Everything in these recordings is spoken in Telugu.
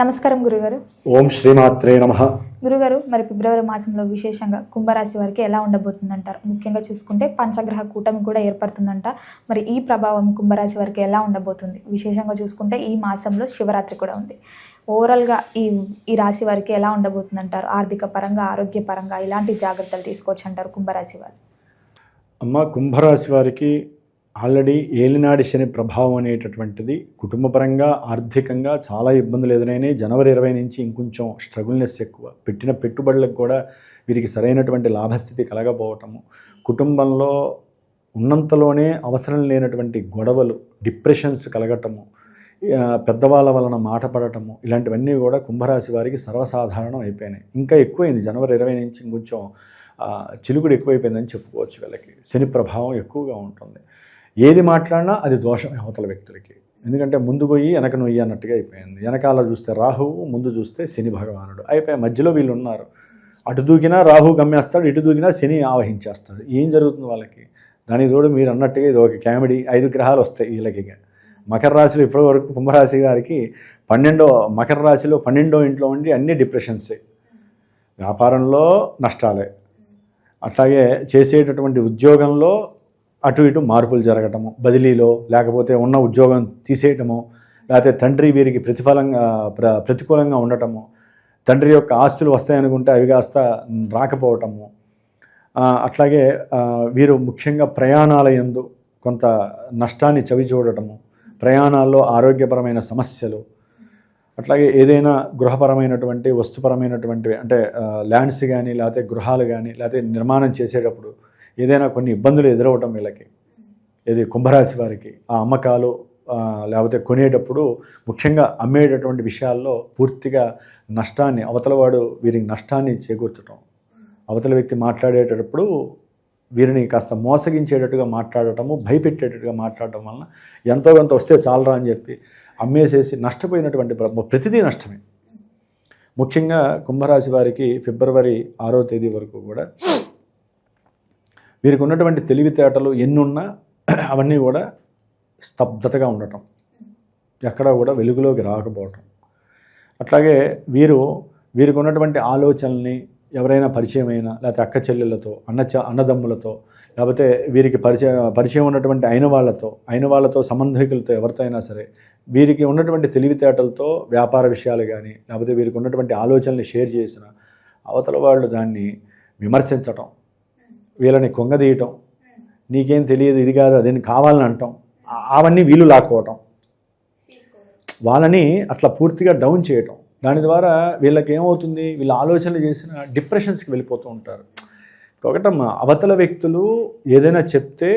నమస్కారం గురుగారు. ఓం శ్రీమాత్రే నమః. గురుగారు, మరి ఫిబ్రవరి మాసంలో విశేషంగా కుంభరాశి వారికి ఎలా ఉండబోతుందంటారు? ముఖ్యంగా చూసుకుంటే పంచగ్రహ కూటమి కూడా ఏర్పడుతుందంట. మరి ఈ ప్రభావం కుంభరాశి వారికి ఎలా ఉండబోతుంది? విశేషంగా చూసుకుంటే ఈ మాసంలో శివరాత్రి కూడా ఉంది. ఓవరాల్గా ఈ రాశి వారికి ఎలా ఉండబోతుందంటారు? ఆర్థిక పరంగా, ఆరోగ్య పరంగా ఇలాంటి జాగ్రత్తలు తీసుకోవచ్చు అంటారు కుంభరాశి వారు? అమ్మ, కుంభరాశి వారికి ఆల్రెడీ ఏలినాడి శని ప్రభావం అనేటటువంటిది కుటుంబపరంగా ఆర్థికంగా చాలా ఇబ్బందులు ఎదురైనాయి. జనవరి 20 నుంచి ఇంకొంచెం స్ట్రగుల్నెస్ ఎక్కువ. పెట్టిన పెట్టుబడులకు కూడా వీరికి సరైనటువంటి లాభస్థితి కలగపోవటము, కుటుంబంలో ఉన్నంతలోనే అవసరం లేనటువంటి గొడవలు, డిప్రెషన్స్ కలగటము, పెద్దవాళ్ళ వలన మాట పడటము, ఇలాంటివన్నీ కూడా కుంభరాశి వారికి సర్వసాధారణం అయిపోయినాయి. ఇంకా ఎక్కువైంది. జనవరి 20 నుంచి ఇంకొంచెం చిలుకుడు ఎక్కువైపోయిందని చెప్పుకోవచ్చు. వీళ్ళకి శని ప్రభావం ఎక్కువగా ఉంటుంది. ఏది మాట్లాడినా అది దోషం అవతల వ్యక్తులకి. ఎందుకంటే ముందు పోయి వెనక నొయ్యి అన్నట్టుగా అయిపోయింది. వెనకాల చూస్తే రాహువు, ముందు చూస్తే శని భగవానుడు అయిపోయి మధ్యలో వీళ్ళు ఉన్నారు. అటు దూకినా రాహు గమ్మేస్తాడు, ఇటు దూకినా శని ఆవహించేస్తాడు. ఏం జరుగుతుంది వాళ్ళకి? దానికి తోడు మీరు అన్నట్టుగా ఇది ఒక కామెడీ. 5 గ్రహాలు వస్తాయి వీళ్ళకి. మకర రాశిలో ఇప్పటి వరకు కుంభరాశి గారికి మకర రాశిలో 12వ ఇంట్లో ఉండి అన్ని డిప్రెషన్సే. వ్యాపారంలో నష్టాలే, అట్లాగే చేసేటటువంటి ఉద్యోగంలో అటు ఇటు మార్పులు జరగటము, బదిలీలో, లేకపోతే ఉన్న ఉద్యోగం తీసేయటము, లేకపోతే తండ్రి వీరికి ప్రతికూలంగా ఉండటము, తండ్రి యొక్క ఆస్తులు వస్తాయనుకుంటే అవి కాస్త రాకపోవటము, అట్లాగే వీరు ముఖ్యంగా ప్రయాణాల యందు కొంత నష్టాన్ని చవి చూడటము, ప్రయాణాల్లో ఆరోగ్యపరమైన సమస్యలు, అట్లాగే ఏదైనా గృహపరమైనటువంటి వస్తుపరమైనటువంటివి అంటే ల్యాండ్స్ కానీ, లేకపోతే గృహాలు కానీ, లేకపోతే నిర్మాణం చేసేటప్పుడు ఏదైనా కొన్ని ఇబ్బందులు ఎదురవటం వీళ్ళకి. ఇది కుంభరాశి వారికి ఆ అమ్మకాలు లేకపోతే కొనేటప్పుడు ముఖ్యంగా అమ్మేటటువంటి విషయాల్లో పూర్తిగా నష్టాన్ని, అవతలవాడు వీరికి నష్టాన్ని చేకూర్చడం, అవతల వ్యక్తి మాట్లాడేటప్పుడు వీరిని కాస్త మోసగించేటట్టుగా మాట్లాడటము, భయపెట్టేటట్టుగా మాట్లాడటం వలన ఎంతో కొంత వస్తే చాలరా అని చెప్పి అమ్మేసేసి నష్టపోయినటువంటి ప్రతిదీ నష్టమే. ముఖ్యంగా కుంభరాశి వారికి ఫిబ్రవరి 6వ తేదీ వరకు కూడా వీరికి ఉన్నటువంటి తెలివితేటలు ఎన్నున్నా అవన్నీ కూడా స్తబ్దతగా ఉండటం, ఎక్కడా కూడా వెలుగులోకి రాకపోవటం. అట్లాగే వీరికి ఉన్నటువంటి ఆలోచనల్ని ఎవరైనా పరిచయమైనా, లేకపోతే అక్క చెల్లెళ్ళతో, అన్నదమ్ములతో, లేకపోతే వీరికి పరిచయం ఉన్నటువంటి అయిన వాళ్ళతో సంబంధికులతో, ఎవరితో అయినా సరే వీరికి ఉన్నటువంటి తెలివితేటలతో వ్యాపార విషయాలు కానీ, లేకపోతే వీరికి ఉన్నటువంటి ఆలోచనల్ని షేర్ చేసిన అవతల వాళ్ళు దాన్ని విమర్శించటం, వీళ్ళని కొంగదీయటం, నీకేం తెలియదు, ఇది కాదు అదేని కావాలని అంటాం, అవన్నీ వీళ్ళు లాక్కోవటం, వాళ్ళని అట్లా పూర్తిగా డౌన్ చేయటం. దాని ద్వారా వీళ్ళకి ఏమవుతుంది, వీళ్ళ ఆలోచనలు చేసిన డిప్రెషన్స్కి వెళ్ళిపోతూ ఉంటారు. ఒకటమ్మా, అవతల వ్యక్తులు ఏదైనా చెప్తే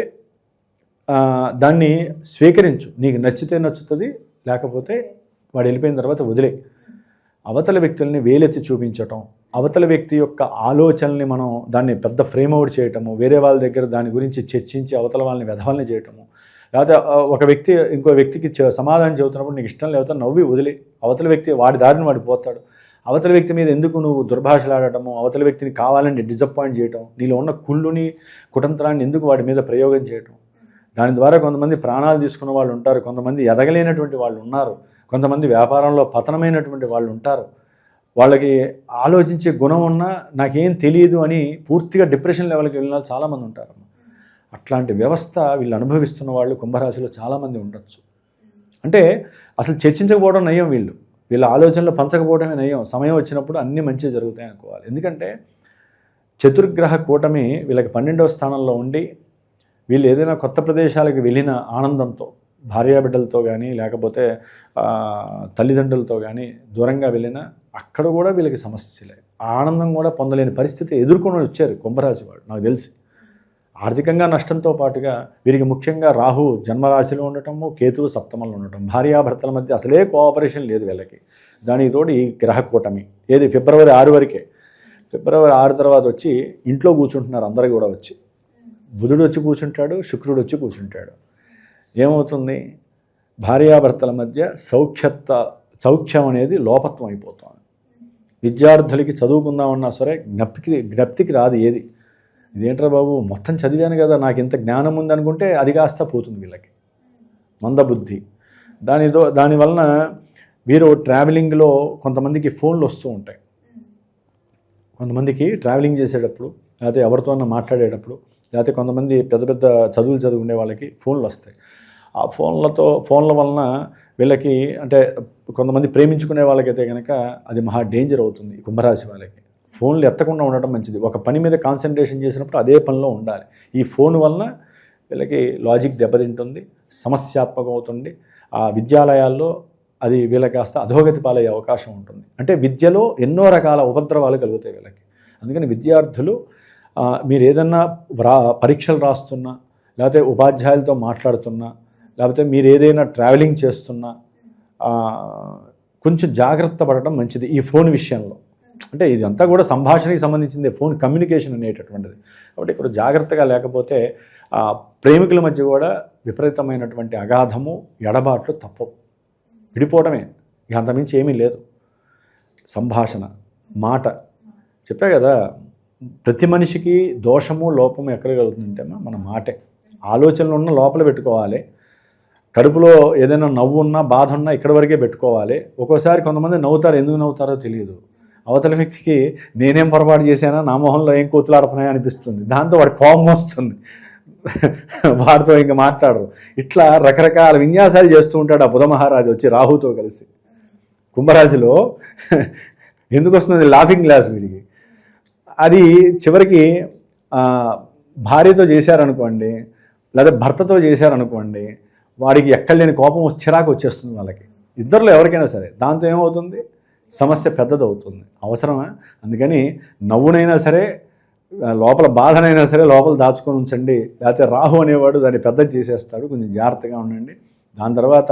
దాన్ని స్వీకరించు, నీకు నచ్చితే నచ్చుతుంది, లేకపోతే వాడు వెళ్ళిపోయిన తర్వాత వదిలే. అవతల వ్యక్తుల్ని వేలెత్తి చూపించటం, అవతల వ్యక్తి యొక్క ఆలోచనల్ని మనం దాన్ని పెద్ద ఫ్రేమ్అవుట్ చేయటము, వేరే వాళ్ళ దగ్గర దాని గురించి చర్చించి అవతల వాళ్ళని వెధవల్ని చేయటము, లేకపోతే ఒక వ్యక్తి ఇంకో వ్యక్తికి సమాధానం చెబుతున్నప్పుడు నీకు ఇష్టం లేకపోతే నవ్వి వదిలే. అవతల వ్యక్తి వాడి దారిని వాడు పోతాడు. అవతల వ్యక్తి మీద ఎందుకు నువ్వు దుర్భాషలాడటము, అవతల వ్యక్తిని కావాలని డిసప్పాయింట్ చేయటం, నీలో ఉన్న కుళ్ళుని కుటంత్రాన్ని ఎందుకు వాడి మీద ప్రయోగం చేయటం. దాని ద్వారా కొంతమంది ప్రాణాలు తీసుకున్న వాళ్ళు ఉంటారు, కొంతమంది ఎదగలేనటువంటి వాళ్ళు ఉన్నారు, కొంతమంది వ్యాపారంలో పతనమైనటువంటి వాళ్ళు ఉంటారు. వాళ్ళకి ఆలోచించే గుణం ఉన్నా నాకేం తెలియదు అని పూర్తిగా డిప్రెషన్ లెవెల్కి వెళ్ళిన వాళ్ళు చాలామంది ఉంటారు. అట్లాంటి వ్యవస్థ వీళ్ళు అనుభవిస్తున్న వాళ్ళు కుంభరాశిలో చాలామంది ఉండొచ్చు. అంటే అసలు చర్చించకపోవడం నయం, వీళ్ళ ఆలోచనలు పంచకపోవడమే నయం. సమయం వచ్చినప్పుడు అన్నీ మంచిగా జరుగుతాయి అనుకోవాలి. ఎందుకంటే చతుర్గ్రహ కూటమి వీళ్ళకి 12వ స్థానంలో ఉండి వీళ్ళు ఏదైనా కొత్త ప్రదేశాలకు వెళ్ళిన ఆనందంతో, భార్యాబిడ్డలతో కానీ, లేకపోతే తల్లిదండ్రులతో కానీ దూరంగా వెళ్ళినా అక్కడ కూడా వీళ్ళకి సమస్యలే. ఆనందం కూడా పొందలేని పరిస్థితి ఎదుర్కొని వచ్చారు కుంభరాశి వాళ్ళు. నాకు తెలిసి ఆర్థికంగా నష్టంతో పాటుగా వీరికి ముఖ్యంగా రాహు జన్మరాశిలో ఉండటము, కేతువు సప్తమంలో ఉండటం, భార్యాభర్తల మధ్య అసలే కోఆపరేషన్ లేదు వీళ్ళకి. దానికి తోడు ఈ గ్రహ కూటమి ఏది ఫిబ్రవరి 6 వరకే. ఫిబ్రవరి 6 తర్వాత వచ్చి ఇంట్లో కూర్చుంటున్నారు అందరూ కూడా. వచ్చి బుధుడు వచ్చి కూర్చుంటాడు, శుక్రుడు వచ్చి కూర్చుంటాడు. ఏమవుతుంది, భార్యాభర్తల మధ్య సౌఖ్యం అనేది లోపత్వం అయిపోతుంది. విద్యార్థులకి చదువుకుందామన్నా సరే జ్ఞప్తికి రాదు ఏది. ఇదేంట్రా బాబు, మొత్తం చదివాను కదా, నాకు ఇంత జ్ఞానం ఉందనుకుంటే అది కాస్త పోతుంది వీళ్ళకి మందబుద్ధి. దానివలన వీరు ట్రావెలింగ్లో కొంతమందికి ఫోన్లు వస్తూ ఉంటాయి. కొంతమందికి ట్రావెలింగ్ చేసేటప్పుడు, లేకపోతే ఎవరితోనన్నా మాట్లాడేటప్పుడు, లేకపోతే కొంతమంది పెద్ద పెద్ద చదువులు చదువుకునే వాళ్ళకి ఫోన్లు వస్తాయి. ఆ ఫోన్ల వలన వీళ్ళకి, అంటే కొంతమంది ప్రేమించుకునే వాళ్ళకైతే కనుక అది మహా డేంజర్ అవుతుంది. కుంభరాశి వాళ్ళకి ఫోన్లు ఎత్తకుండా ఉండటం మంచిది. ఒక పని మీద కాన్సన్ట్రేషన్ చేసినప్పుడు అదే పనిలో ఉండాలి. ఈ ఫోన్ వలన వీళ్ళకి లాజిక్ దెబ్బతింటుంది, సమస్యాత్మకం అవుతుంది. ఆ విద్యాలయాల్లో అది వీళ్ళకి కాస్త అధోగతి పాలయ్యే అవకాశం ఉంటుంది. అంటే విద్యలో ఎన్నో రకాల ఉపద్రవాలు కలుగుతాయి వీళ్ళకి. అందుకని విద్యార్థులు మీరు ఏదన్నా పరీక్షలు రాస్తున్నా, లేకపోతే ఉపాధ్యాయులతో మాట్లాడుతున్నా, లేకపోతే మీరు ఏదైనా ట్రావెలింగ్ చేస్తున్నా కొంచెం జాగ్రత్త పడటం మంచిది ఈ ఫోన్ విషయంలో. అంటే ఇదంతా కూడా సంభాషణకి సంబంధించింది, ఫోన్ కమ్యూనికేషన్ అనేటటువంటిది. కాబట్టి ఇక్కడ జాగ్రత్తగా లేకపోతే ప్రేమికుల మధ్య కూడా విపరీతమైనటువంటి అగాధము, ఎడబాట్లు తప్పవు. విడిపోవడమే, ఇక అంతమించి ఏమీ లేదు. సంభాషణ, మాట. చెప్పా కదా, ప్రతి మనిషికి దోషము లోపము ఎక్కడ కలుగుతుందంటే మన మాటే. ఆలోచనలు ఉన్న లోపల పెట్టుకోవాలి. కడుపులో ఏదైనా నవ్వు ఉన్నా, బాధ ఉన్నా ఇక్కడి వరకే పెట్టుకోవాలి. ఒక్కోసారి కొంతమంది నవ్వుతారు, ఎందుకు నవ్వుతారో తెలియదు. అవతల వ్యక్తికి నేనేం పొరపాటు చేశానా, నా మొహంలో ఏం కూతులాడుతున్నాయో అనిపిస్తుంది. దాంతో వాడి కోపం వస్తుంది, వాడితో ఇంకా మాట్లాడరు. ఇట్లా రకరకాల విన్యాసాలు చేస్తూ ఉంటాడు ఆ బుధ మహారాజు వచ్చి రాహుతో కలిసి. కుంభరాశిలో ఎందుకు వస్తుంది లాఫింగ్ గ్లాస్ వీడికి. అది చివరికి భార్యతో చేశారనుకోండి, లేదా భర్తతో చేశారనుకోండి, వాడికి ఎక్కడలేని కోపం చిరాకు వచ్చేస్తుంది వాళ్ళకి, ఇద్దరిలో ఎవరికైనా సరే. దాంతో ఏమవుతుంది, సమస్య పెద్దదవుతుంది. అవసరమా? అందుకని నవ్వునైనా సరే, లోపల బాధనైనా సరే లోపల దాచుకొని ఉంచండి. లేకపోతే రాహు అనేవాడు దాన్ని పెద్దది చేసేస్తాడు. కొంచెం జాగ్రత్తగా ఉండండి. దాని తర్వాత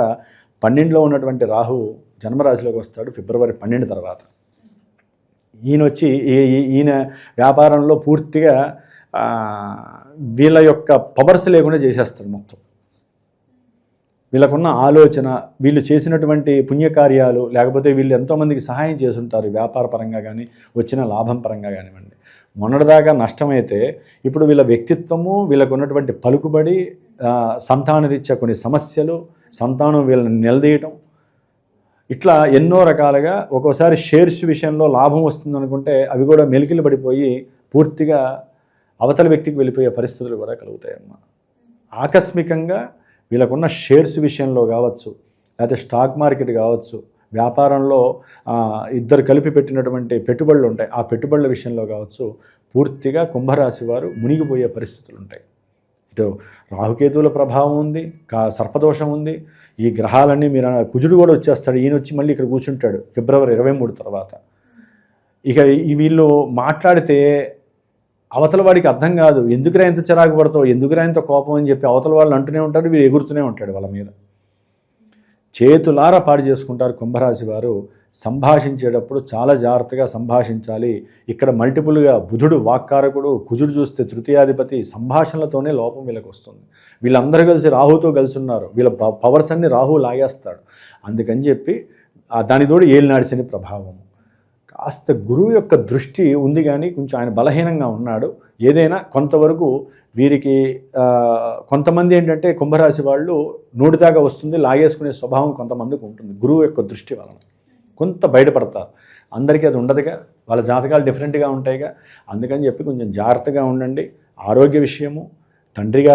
12లో ఉన్నటువంటి రాహు జన్మరాశిలోకి వస్తాడు ఫిబ్రవరి 12 తర్వాత. ఈయన వ్యాపారంలో పూర్తిగా వీళ్ళ యొక్క పవర్స్ లేకుండా చేసేస్తాడు మొత్తం. వీళ్ళకున్న ఆలోచన, వీళ్ళు చేసినటువంటి పుణ్యకార్యాలు, లేకపోతే వీళ్ళు ఎంతోమందికి సహాయం చేసుంటారు వ్యాపార పరంగా కానీ, వచ్చిన లాభం పరంగా కానివ్వండి. మొన్నటిదాకా నష్టమైతే ఇప్పుడు వీళ్ళ వ్యక్తిత్వము, వీళ్ళకు ఉన్నటువంటి పలుకుబడి, సంతానరీత్యా కొన్ని సమస్యలు, సంతానం వీళ్ళని నిలదీయటం, ఇట్లా ఎన్నో రకాలుగా. ఒక్కోసారి షేర్స్ విషయంలో లాభం వస్తుంది అనుకుంటే అవి కూడా మెలికలు పడిపోయి పూర్తిగా అవతల వ్యక్తికి వెళ్ళిపోయే పరిస్థితులు కూడా కలుగుతాయన్నమాట. ఆకస్మికంగా వీళ్ళకున్న షేర్స్ విషయంలో కావచ్చు, లేకపోతే స్టాక్ మార్కెట్ కావచ్చు, వ్యాపారంలో ఇద్దరు కలిపి పెట్టినటువంటి పెట్టుబడులు ఉంటాయి, ఆ పెట్టుబడుల విషయంలో కావచ్చు, పూర్తిగా కుంభరాశి వారు మునిగిపోయే పరిస్థితులు ఉంటాయి. ఇటు రాహుకేతువుల ప్రభావం ఉంది, సర్పదోషం ఉంది. ఈ గ్రహాలన్నీ మీరు కుజుడు కూడా వచ్చేస్తాడు. ఈయన వచ్చి మళ్ళీ ఇక్కడ కూర్చుంటాడు ఫిబ్రవరి 23 తర్వాత. ఇక వీళ్ళు మాట్లాడితే అవతల వాడికి అర్థం కాదు, ఎందుకురా ఇంత చిరాకు పడతావు, ఎందుకురా ఇంత కోపం అని చెప్పి అవతల వాళ్ళు అంటూనే ఉంటాడు, వీడు ఎగురుతూనే ఉంటాడు వాళ్ళ మీద. చేతులారా పాడు చేసుకుంటారు కుంభరాశి వారు. సంభాషించేటప్పుడు చాలా జాగ్రత్తగా సంభాషించాలి. ఇక్కడ మల్టిపుల్గా బుధుడు వాక్కారకుడు, కుజుడు చూస్తే తృతీయాధిపతి. సంభాషణలతోనే లోపం వీళ్ళకి వస్తుంది. వీళ్ళందరూ కలిసి రాహుతో కలిసి ఉన్నారు, వీళ్ళ పవర్స్ అన్ని రాహు లాగేస్తాడు. అందుకని చెప్పి దానితోడు ఏలినాడి శని ప్రభావం. కాస్త గురువు యొక్క దృష్టి ఉంది కానీ కొంచెం ఆయన బలహీనంగా ఉన్నాడు. ఏదైనా కొంతవరకు వీరికి కొంతమంది ఏంటంటే కుంభరాశి వాళ్ళు నోటిదాకా వస్తుంది, లాగేసుకునే స్వభావం కొంతమందికి ఉంటుంది. గురువు యొక్క దృష్టి వలన కొంత బయటపడతారు. అందరికీ అది ఉండదుగా, వాళ్ళ జాతకాలు డిఫరెంట్గా ఉంటాయిగా. అందుకని చెప్పి కొంచెం జాగ్రత్తగా ఉండండి. ఆరోగ్య విషయము, తండ్రి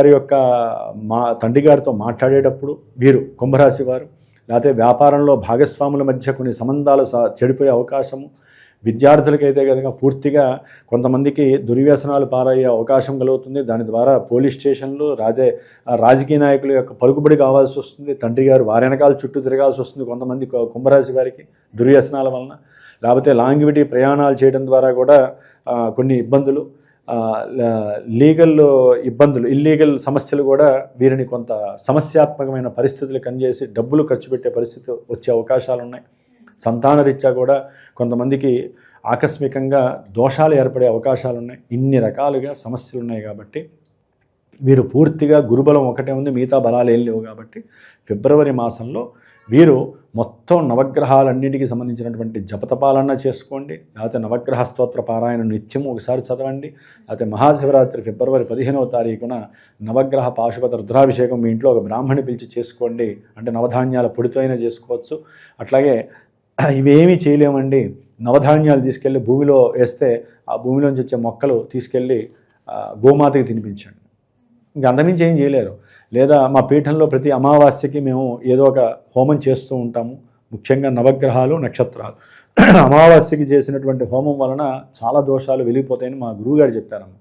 గారితో మాట్లాడేటప్పుడు వీరు కుంభరాశి వారు, లేకపోతే వ్యాపారంలో భాగస్వాముల మధ్య కొన్ని సంబంధాలు చెడిపోయే అవకాశము. విద్యార్థులకైతే కనుక పూర్తిగా కొంతమందికి దుర్వ్యసనాలు పారయ్యే అవకాశం కలుగుతుంది. దాని ద్వారా పోలీస్ స్టేషన్లు, రాజకీయ నాయకుల యొక్క పలుకుబడి కావాల్సి వస్తుంది. తండ్రి గారు వారి వెనకాల చుట్టూ తిరగాల్సి వస్తుంది కొంతమంది కుంభరాశి వారికి దుర్వ్యసనాల వలన. లేకపోతే లాంగివిటీ ప్రయాణాలు చేయడం ద్వారా కూడా కొన్ని ఇబ్బందులు, లీగల్ ఇబ్బందులు, ఇల్లీగల్ సమస్యలు కూడా వీరిని కొంత సమస్యాత్మకమైన పరిస్థితులు కనిచేసి డబ్బులు ఖర్చు పెట్టే పరిస్థితి వచ్చే అవకాశాలు ఉన్నాయి. సంతానరీత్యా కూడా కొంతమందికి ఆకస్మికంగా దోషాలు ఏర్పడే అవకాశాలు ఉన్నాయి. ఇన్ని రకాలుగా సమస్యలు ఉన్నాయి. కాబట్టి వీరు పూర్తిగా గురుబలం ఒకటే ఉంది, మిగతా బలాలు ఏం లేవు. కాబట్టి ఫిబ్రవరి మాసంలో వీరు మొత్తం నవగ్రహాలన్నిటికీ సంబంధించినటువంటి జపతపాలన చేసుకోండి, లేకపోతే నవగ్రహ స్తోత్ర పారాయణ నిత్యము ఒకసారి చదవండి, లేకపోతే మహాశివరాత్రి ఫిబ్రవరి 15వ తారీఖున నవగ్రహ పాశుపత రుద్రాభిషేకం మీ ఇంట్లో ఒక బ్రాహ్మణి పిలిచి చేసుకోండి. అంటే నవధాన్యాల పొడితో అయినా చేసుకోవచ్చు. అట్లాగే ఇవేమీ చేయలేమండి, నవధాన్యాలు తీసుకెళ్ళి భూమిలో వేస్తే ఆ భూమిలోంచి వచ్చే మొక్కలు తీసుకెళ్ళి గోమాతకి తినిపించండి. ఇంకా అంతమించి ఏం చేయలేరు. లేదా మా పీఠంలో ప్రతి అమావాస్యకి మేము ఏదో ఒక హోమం చేస్తూ ఉంటాము, ముఖ్యంగా నవగ్రహాలు నక్షత్రాలు. అమావాస్యకి చేసినటువంటి హోమం వలన చాలా దోషాలు వెలిగిపోతాయని మా గురువుగారు చెప్పారమ్మ.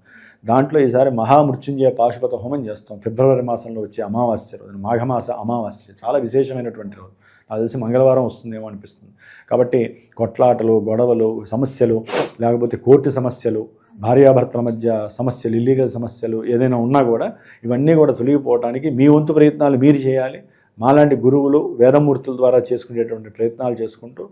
దాంట్లో ఈసారి మహామృత్యుంజయ పాశుపత హోమం చేస్తాం ఫిబ్రవరి మాసంలో వచ్చే అమావాస్య రోజున, మాఘమాస అమావాస్య, చాలా విశేషమైనటువంటి రోజు. నాకు తెలిసి మంగళవారం వస్తుందేమో అనిపిస్తుంది. కాబట్టి కొట్లాటలు, గొడవలు, సమస్యలు, లేకపోతే కోర్టు సమస్యలు, భార్యాభర్తల మధ్య సమస్యలు, ఇల్లీగల్ సమస్యలు ఏదైనా ఉన్నా కూడా ఇవన్నీ కూడా తొలగిపోవడానికి మీ వంతు ప్రయత్నాలు మీరు చేయాలి. మాలాంటి గురువులు వేదమూర్తుల ద్వారా చేసుకునేటువంటి ప్రయత్నాలు చేసుకుంటూ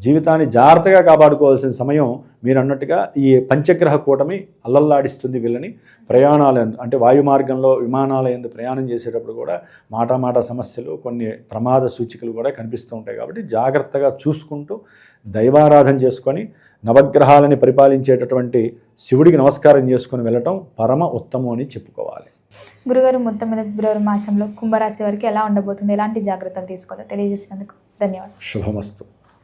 జీవితాన్ని జాగ్రత్తగా కాపాడుకోవాల్సిన సమయం మీరు అన్నట్టుగా ఈ పంచగ్రహ కూటమి అల్లల్లాడిస్తుంది వీళ్ళని. ప్రయాణాలు అంటే వాయు మార్గంలో విమానాల యందు ప్రయాణం చేసేటప్పుడు కూడా మాట సమస్యలు, కొన్ని ప్రమాద సూచికలు కూడా కనిపిస్తూ ఉంటాయి. కాబట్టి జాగ్రత్తగా చూసుకుంటూ దైవారాధన చేసుకొని నవగ్రహాలని పరిపాలించేటటువంటి శివుడికి నమస్కారం చేసుకొని వెళ్ళటం పరమ ఉత్తమం అని చెప్పుకోవాలి. గురుగారు, మొత్తం మీద ఫిబ్రవరి మాసంలో కుంభరాశి వారికి ఎలా ఉండబోతుంది, ఎలాంటి జాగ్రత్తలు తీసుకోవాలో తెలియజేసినందుకు ధన్యవాదాలు. శుభమస్తు.